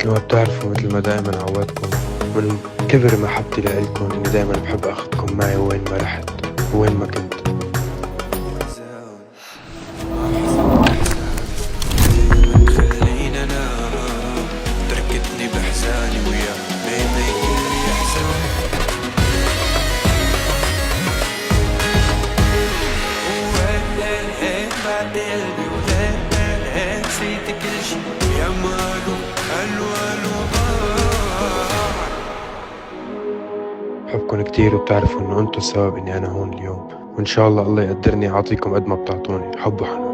وبتعرفوا مثل ما دائما عودتكم من كبر محبتي لإلكم إني دائما بحب أخذكم معي وين ما رحت وين ما كنت. خلينا انام تركتني بحزاني ويا بيبي كل احزان وين بعد قلبي وين نسيت كل شي يا مالو الوان وضاع. بحبكم كتير وبتعرفوا إنه أنتوا السبب إني أنا هون اليوم، وإن شاء الله الله يقدرني أعطيكم قد ما بتعطوني حب وحنان.